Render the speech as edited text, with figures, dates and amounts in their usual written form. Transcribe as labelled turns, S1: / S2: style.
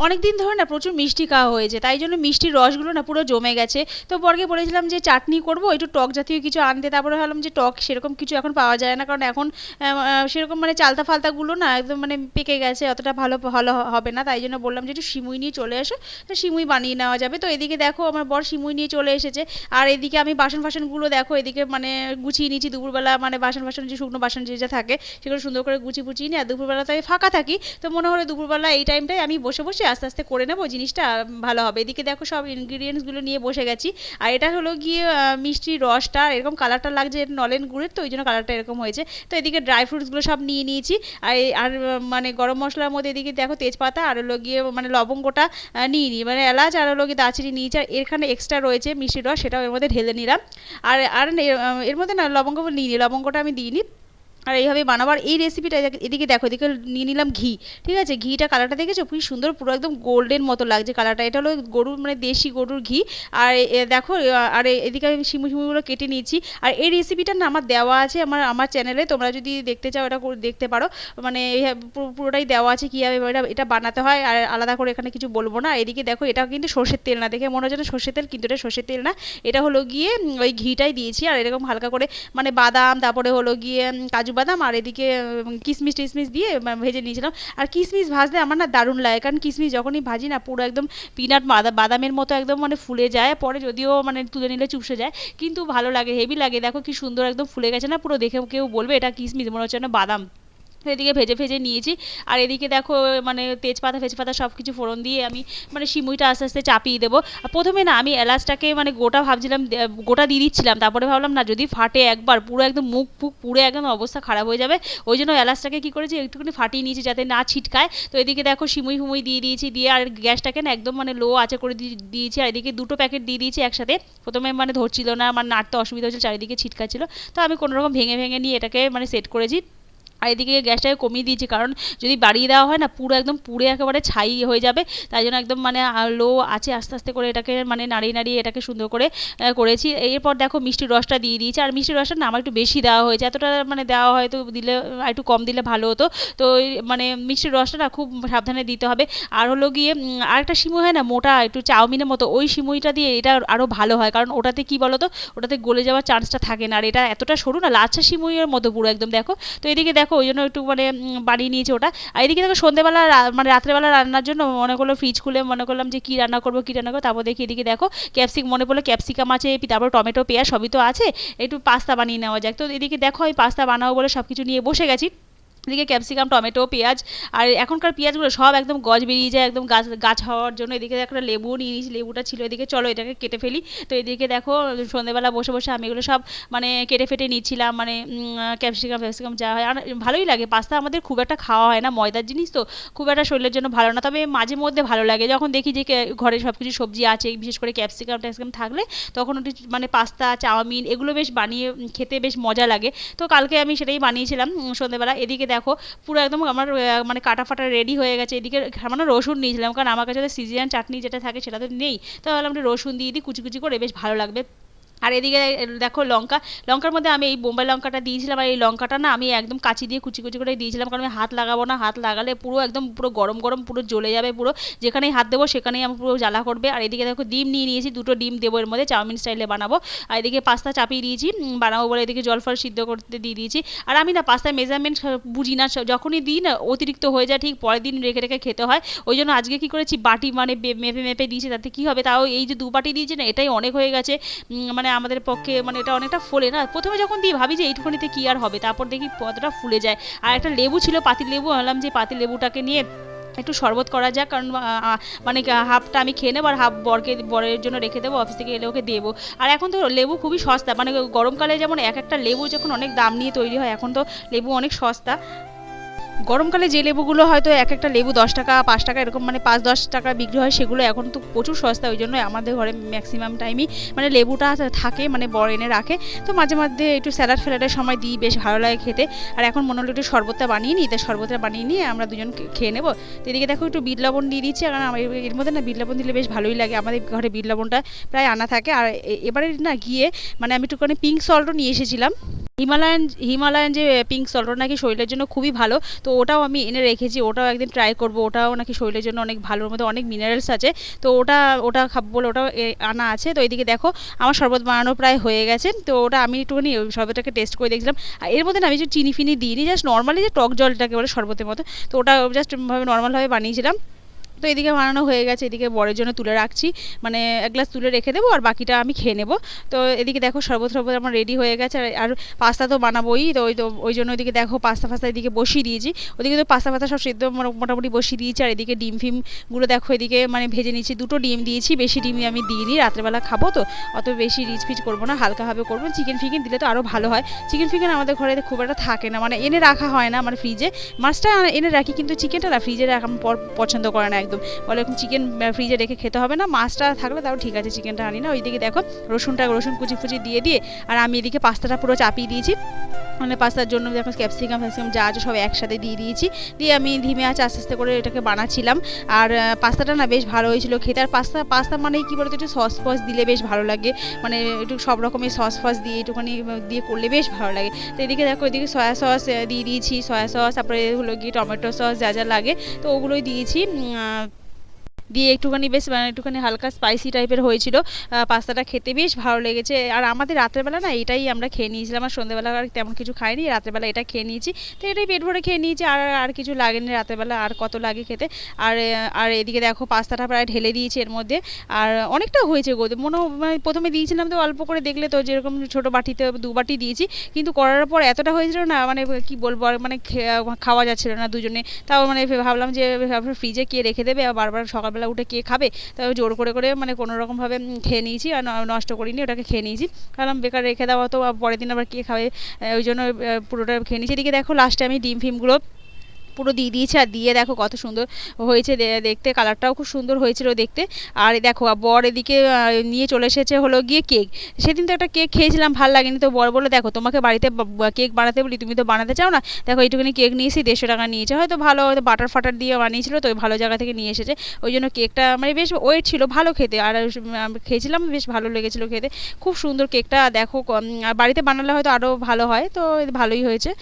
S1: অনেক দিন ধরে না প্রচুর মিষ্টি খাওয়া হয়েছে, তাই জন্য মিষ্টির রসগুলো না পুরো জমে গেছে। তো বরকে বলেছিলাম যে চাটনি করব, একটু টক জাতীয় কিছু আনতে। তারপরে ভাবলাম যে টক সেরকম কিছু এখন পাওয়া যায় না, কারণ এখন সেরকম মানে চালতা ফালতাগুলো না একদম মানে পেকে গেছে, অতটা ভালো ভালো হবে না। তাই জন্য বললাম যে একটু সিমুই নিয়ে চলে এসো, তো সিমুই বানিয়ে নেওয়া যাবে। তো এদিকে দেখো আমার বর সিমুই নিয়ে চলে এসেছে। আর এদিকে আমি বাসন ফাসনগুলো দেখো এদিকে মানে গুছিয়ে নিয়েছি দুপুরবেলা, মানে বাসন ফাসন যে শুকনো বাসন যে যা থাকে সেগুলো সুন্দর করে গুছিয়ে পুছিয়ে নিয়ে। আর দুপুরবেলা তো আমি ফাঁকা থাকি, তো মনে হলো দুপুরবেলা এই টাইমটায় আমি বসে বসে আস্তে আস্তে করে নেবো, জিনিসটা ভালো হবে। এদিকে দেখো সব ইনগ্রিডিয়েন্টসগুলো নিয়ে বসে গেছি। আর এটা হলো গিয়ে মিষ্টির রসটা এরকম কালারটা লাগছে নলেন গুড়ের, তো ওই জন্য কালারটা এরকম হয়েছে। তো এদিকে ড্রাই ফ্রুটসগুলো সব নিয়ে নিয়েছি। আর মানে গরম মশলার মধ্যে এদিকে দেখো তেজপাতা আর হলো গিয়ে মানে লবঙ্গটা নিয়ে নিই, মানে এলাচ আর হলো গিয়ে দারচিনি নিয়েছি। আর এখানে এক্সট্রা রয়েছে মিষ্টির রস, সেটাও এর মধ্যে ঢেলে নিলাম। আর আর এর মধ্যে না লবঙ্গ নিই নি, লবঙ্গটা আমি দিইনি। আর এইভাবে বানাবার এই রেসিপিটা এদিকে দেখো, এদিকে নিয়ে নিলাম ঘি। ঠিক আছে, ঘিটা কালারটা দেখেছো খুবই সুন্দর, পুরো একদম গোল্ডেন মতো লাগছে কালারটা। এটা হলো গরুর মানে দেশি গরুর ঘি। আর দেখো আর এদিকে আমি শিমুগুলো কেটে নিয়েছি। আর এই রেসিপিটা না আমার দেওয়া আছে আমার আমার চ্যানেলে, তোমরা যদি দেখতে চাও এটা দেখতে পারো। মানে পুরোটাই দেওয়া আছে কীভাবে এটা এটা বানাতে হয়, আর আলাদা করে এখানে কিছু বলবো না। এদিকে দেখো এটা কিন্তু সর্ষের তেল না, দেখে মনে হচ্ছে না সর্ষের তেল, কিন্তু এটা সর্ষের তেল না। এটা হলো গিয়ে ওই ঘিটাই দিয়েছি। আর এরকম হালকা করে মানে বাদাম, তারপরে হলো গিয়ে কাজু বাদাম, আর এদিকে কিশমিশ টিশমিশ দিয়ে ভেজে নিয়েছিলাম। আর কিশমিশ ভাজতে আমার না দারুণ লাগে, কারণ কিশমিশ যখনই ভাজি না পুরো একদম পিনাট বাদামের মতো একদম মানে ফুলে যায়, পরে যদিও মানে তুলে নিলে চুপসে যায়, কিন্তু ভালো লাগে, হেভি লাগে। দেখো কি সুন্দর একদম ফুলে গেছে না পুরো, দেখে কেউ বলবে এটা কিশমিশ, মনে হচ্ছে না বাদাম। এদিকে ভেজে ভেজে নিয়েছি। আর এদিকে দেখো মানে তেজপাতা ফেজপাতা সব কিছু ফোড়ন দিয়ে আমি মানে সিমুইটা আস্তে আস্তে চাপিয়ে দেবো। আর প্রথমে না আমি এলাচটাকে মানে গোটা ভাবছিলাম, গোটা দিয়ে দিচ্ছিলাম, তারপরে ভাবলাম না যদি ফাটে একবার পুরো একদম মুখ ফুক পুরো একদম অবস্থা খারাপ হয়ে যাবে। ওই জন্য এলাচটাকে কী করেছি একটুখানি ফাটিয়ে নিয়েছি যাতে না ছিটকায়। তো এদিকে দেখো সিমুই ফুমুই দিয়ে দিয়েছি, দিয়ে আর গ্যাসটাকে না একদম মানে লো আঁচে করে দিয়েছি। আর এদিকে দুটো প্যাকেট দিয়ে দিয়েছি একসাথে। প্রথমে মানে ধরছিল না, মানে নাড়তে অসুবিধা হচ্ছিল, চারিদিকে ছিটকাচ্ছিল। তো আমি কোনোরকম ভেঙে ভেঙে নিয়ে এটাকে মানে সেট করেছি। আর এদিকে গ্যাসটাকে কমিয়ে দিয়েছি, কারণ যদি বাড়িয়ে দেওয়া হয় না পুরো একদম পুড়ে একেবারে ছাই হয়ে যাবে। তাই জন্য একদম মানে লো আছে আস্তে আস্তে করে এটাকে মানে নাড়িয়ে নাড়িয়ে এটাকে সুন্দর করে করেছি। এরপর দেখো মিষ্টির রসটা দিয়ে দিয়েছি। আর মিষ্টির রসটা না আমার একটু বেশি দেওয়া হয়েছে, এতটা মানে দেওয়া হয়তো দিলে একটু কম দিলে ভালো হতো। তো মানে মিষ্টির রসটা না খুব সাবধানে দিতে হবে। আর হলো গিয়ে আরেকটা সিমুই হয় না মোটা একটু চাউমিনের মতো, ওই সিমুইটা দিয়ে এটা আরও ভালো হয়, কারণ ওটাতে কি বলো তো, ওটাতে গলে যাওয়ার চান্সটা থাকে না। আর এটা এতটা সরু না, লাচ্ছা সিমুইয়ের মতো পুরো একদম দেখো। তো এদিকে দেখো ওই জন্য একটু মানে বানিয়ে নিয়েছি ওটা। আর এদিকে দেখো সন্ধ্যেবেলা মানে রাত্রেবেলা রান্নার জন্য মনে করলো ফ্রিজ খুলে মনে করলাম যে কী রান্না করবো কী রান্না করবো, তারপর দেখি এদিকে দেখো মনে পড়লো ক্যাপসিকাম আছে, তারপর টমেটো পেঁয়াজ সবই তো আছে, একটু পাস্তা বানিয়ে নেওয়া যাক। তো এদিকে দেখো আমি পাস্তা বানাবো বলে সব কিছু নিয়ে বসে গেছি। এদিকে ক্যাপসিকাম টমেটো পেঁয়াজ, আর এখনকার পেঁয়াজগুলো সব একদম গজ বেরিয়ে যায় একদম গাছ গাছ হওয়ার জন্য। এদিকে একটা লেবু নিয়ে নিয়েছি, লেবুটা ছিল এদিকে, চলো এটাকে কেটে ফেলি। তো এদিকে দেখো সন্ধ্যেবেলা বসে বসে আমি এগুলো সব মানে কেটে ফেটে নিচ্ছিলাম, মানে ক্যাপসিকাম যা হয়। আর ভালোই লাগে, পাস্তা আমাদের খুব একটা খাওয়া হয় না, ময়দার জিনিস তো খুব একটা শরীরের জন্য ভালো না, তবে মাঝে মধ্যে ভালো লাগে যখন দেখি যে ঘরে সব কিছু সবজি আছে, বিশেষ করে ক্যাপসিকাম ট্যাপসিকাম থাকলে তখন ওটি মানে পাস্তা চাউমিন এগুলো বেশ বানিয়ে খেতে বেশ মজা লাগে। তো কালকে আমি সেটাই বানিয়েছিলাম সন্ধ্যেবেলা। এদিকে দেখো পুরো একদম আমার মানে কাটা ফাটা রেডি হয়ে গেছে। এদিকে সামান্য রসুন নিয়েছিলাম, কারণ আমার কাছে সিজিয়ান চাটনি যেটা থাকে সেটা তো নেই, তো ভাবলাম একটু রসুন দিয়ে দিই কুচি কুচি করে, বেশ ভালো লাগবে। আর এদিকে দেখো লঙ্কার মধ্যে আমি এই বোম্বাই লঙ্কাটা দিয়েছিলাম। আর এই লঙ্কাটা না আমি একদম কাঁচি দিয়ে কুচি কুচি করে দিয়েছিলাম, কারণ আমি হাত লাগাবো না, হাত লাগালে পুরো একদম পুরো গরম গরম পুরো জ্বলে যাবে, পুরো যেখানেই হাত দেবো সেখানেই আমার পুরো জ্বালা করবে। আর এদিকে দেখো ডিম নিয়ে নিয়েছি, দুটো ডিম দেবো এর মধ্যে, চাউমিন স্টাইলে বানাবো। আর এদিকে পাস্তা চাপিয়ে দিয়েছি বানাবো বলে, এদিকে জল ফল সিদ্ধ করতে দিয়ে দিয়েছি। আর আমি না পাস্তার মেজারমেন্ট বুঝি না, যখনই দিই না অতিরিক্ত হয়ে যায়, ঠিক পরের দিন রেখে রেখে খেতে হয়। ওই জন্য আজকে কী করেছি বাটি মানে মেপে মেপে দিয়েছি, তাতে কী হবে, তাও এই যে 2 বাটি দিয়েছি না এটাই অনেক হয়ে গেছে। মানে আমাদের পক্ষে মানে এটা অনেকটা ফোলে না, প্রথমে যখন দিই ভাবি যে এইটুকুনিতে কী আর হবে, তারপর দেখি কতটা ফুলে যায়। আর একটা লেবু ছিল পাতি লেবু, ভাবলাম যে পাতি লেবুটাকে নিয়ে একটু শরবত করা যাক, কারণ মানে হাফটা আমি খেয়ে নেবো আর হাফ বরের জন্য রেখে দেবো, অফিস থেকে এলে ওকে দেবো। আর এখন তো লেবু খুবই সস্তা, মানে গরমকালে যেমন এক একটা লেবু যখন অনেক দাম নিয়ে তৈরি হয়, এখন তো লেবু অনেক সস্তা। গরমকালে যে লেবুগুলো হয়তো এক একটা লেবু 10 টাকা 5 টাকা এরকম মানে 5-10 টাকা বিক্রি হয়, সেগুলো এখন তো প্রচুর সস্তা। ওই জন্য আমাদের ঘরে ম্যাক্সিমাম টাইমই মানে লেবুটা থাকে, মানে বড় এনে রাখে। তো মাঝে মধ্যে একটু স্যালাড ফ্যালাডের সময় দিই, বেশ ভালো লাগে খেতে। আর এখন মনে হলো একটু শরবতটা বানিয়ে নিই, তাই শরবতটা বানিয়ে নিয়ে আমরা দুজন খেয়ে নেবো। তো এদিকে দেখো একটু বিট লবণ দিয়ে দিচ্ছি, কারণ এর মধ্যে না বিট লবণ দিলে বেশ ভালোই লাগে, আমাদের ঘরে বিট লবণটা প্রায় আনা থাকে। আর এবারে না গিয়ে মানে আমি একটুখানি পিঙ্ক সল্টও নিয়ে এসেছিলাম। হিমালয়ান হিমালয়ান যে পিঙ্ক সল্ট ওটা নাকি শরীরের জন্য খুবই ভালো। তো ওটাও আমি এনে রেখেছি, ওটাও একদিন ট্রাই করব। ওটাও নাকি শরীরের জন্য অনেক ভালো, ওর মধ্যে অনেক মিনারেলস আছে। তো ওটা ওটা খাবো বলে ওটাও আনা আছে। তো এদিকে দেখো আমার শরবত বানানো প্রায় হয়ে গেছে। তো ওটা আমি একটুখানি ওই শরবতটাকে টেস্ট করে দেখছিলাম। আর এর মধ্যে না আমি যে চিনি ফিনি দিইনি, জাস্ট নর্মালি যে টক জলটাকে বলে শরবতের মতো, তো ওটা জাস্ট ভাবে নর্মালভাবে বানিয়েছিলাম। তো এদিকে বানানো হয়ে গেছে, এদিকে বরের জন্য তুলে রাখছি, মানে এক গ্লাস তুলে রেখে দেবো আর বাকিটা আমি খেয়ে নেবো। তো এদিকে দেখো শরবত টরবত আমার রেডি হয়ে গেছে। আর পাস্তা তো বানাবোই, তো ওই জন্য ওইদিকে দেখো পাস্তা ফাস্তা এদিকে বসিয়ে দিয়েছি। ওদিকে তো পাস্তা ফাস্তা সব সেদ্ধ মোটামুটি বসিয়ে দিয়েছি। আর এদিকে ডিম ফিমগুলো দেখো এদিকে মানে ভেজে নিচ্ছি। 2টো ডিম দিয়েছি, বেশি ডিম আমি দিইনি, রাত্রেবেলা খাবো তো অত বেশি রিচ ফিচ করবো না, হালকাভাবে করবো। চিকেন ফিকেন দিলে তো আরও ভালো হয়। চিকেন ফিকেন আমাদের ঘরে খুব একটা থাকে না, মানে এনে রাখা হয় না, মানে ফ্রিজে মাছটা এনে রাখি কিন্তু চিকেনটা না ফ্রিজে রাখা পছন্দ করে না একদম, বলে এখন চিকেন ফ্রিজে রেখে খেতে হবে না, মাছটা থাকলে তাও ঠিক আছে, চিকেনটা আনি না। ওইদিকে দেখো রসুন কুচি ফুচি দিয়ে আর আমি এদিকে পাস্তাটা পুরো চাপিয়ে দিয়েছি। মানে পাস্তার জন্য দেখো ক্যাপসিকাম যা আছে সব একসাথে দিয়ে দিয়েছি, দিয়ে আমি ধিমে আঁচে আস্তে আস্তে করে এটাকে বানাচ্ছিলাম। আর পাস্তাটা না বেশ ভালো হয়েছিল খেতে। আর পাস্তা মানে কি বলতো, একটু সস ফস দিলে বেশ ভালো লাগে, মানে একটু সব রকমের সস ফস দিয়ে একটুখানি দিয়ে করলে বেশ ভালো লাগে। তো এদিকে দেখো এদিকে সয়া সস দিয়ে দিয়েছি, সয়া সস, তারপরে হলো গিয়ে টমেটো সস যা যা লাগে তো ওগুলোই দিয়েছি। দিয়ে একটুখানি বেশ মানে একটুখানি হালকা স্পাইসি টাইপের হয়েছিল। পাস্তাটা খেতে বেশ ভালো লেগেছে। আর আমাদের রাত্রেবেলা না এটাই আমরা খেয়ে নিয়েছিলাম, আর সন্ধ্যেবেলা আর তেমন কিছু খাইনি, রাত্রেবেলা এটা খেয়ে নিয়েছি। তো এটাই পেট ভরে খেয়ে নিয়েছি, আর আর কিছু লাগেনি রাত্রেবেলা, আর কত লাগে খেতে। আর আর এদিকে দেখো পাস্তাটা প্রায় ঢেলে দিয়েছি এর মধ্যে, আর অনেকটা হয়েছে গো, মানে প্রথমে দিয়েছিলাম তো অল্প করে, দেখলে তো যেরকম ছোটো বাটিতে 2 বাটি দিয়েছি, কিন্তু করার পর এতটা হয়েছিল না, মানে কি বলবো আর, মানে খাওয়া যাচ্ছিল না দুজনে। তাও মানে ভাবলাম যে ফ্রিজে কে রেখে দেবে, আর বারবার সকালবেলা উঠে কে খাবে, তাই জোর করে মানে কোনো রকমভাবে খেয়ে নিয়েছি, আর নষ্ট করিনি, ওটাকে খেয়ে নিয়েছি। কারণ বেকার রেখে দেওয়া তো পরের দিন আবার কে খাবে, ওই জন্য পুরোটা খেয়ে নিয়েছি। এদিকে দেখো লাস্টে আমি ডিম ফিমগুলো পুরো দিয়ে দিয়েছে, আর দিয়ে দেখো কত সুন্দর হয়েছে দেখতে, কালারটাও খুব সুন্দর হয়েছিল দেখতে। আর দেখো বর এদিকে নিয়ে চলে এসেছে হলো গিয়ে কেক। সেদিন তো একটা কেক খেয়েছিলাম, ভালো লাগেনি, তো বর বলে দেখো তোমাকে বাড়িতে কেক বানাতে বলি, তুমি তো বানাতে চাও না, দেখো এইটুকুনি কেক নিয়েছি, 150 টাকা নিয়েছে, হয়তো ভালো হয়তো বাটার ফাটার দিয়ে বানিয়েছিল, তো ভালো জায়গা থেকে নিয়ে এসেছে, ওই জন্য কেকটা মানে বেশ ওয়েট ছিল, ভালো খেতে। আর খেয়েছিলাম, বেশ ভালো লেগেছিলো খেতে, খুব সুন্দর কেকটা দেখো। আর বাড়িতে বানালে হয়তো আরও ভালো হয়, তো ভালোই হয়েছে।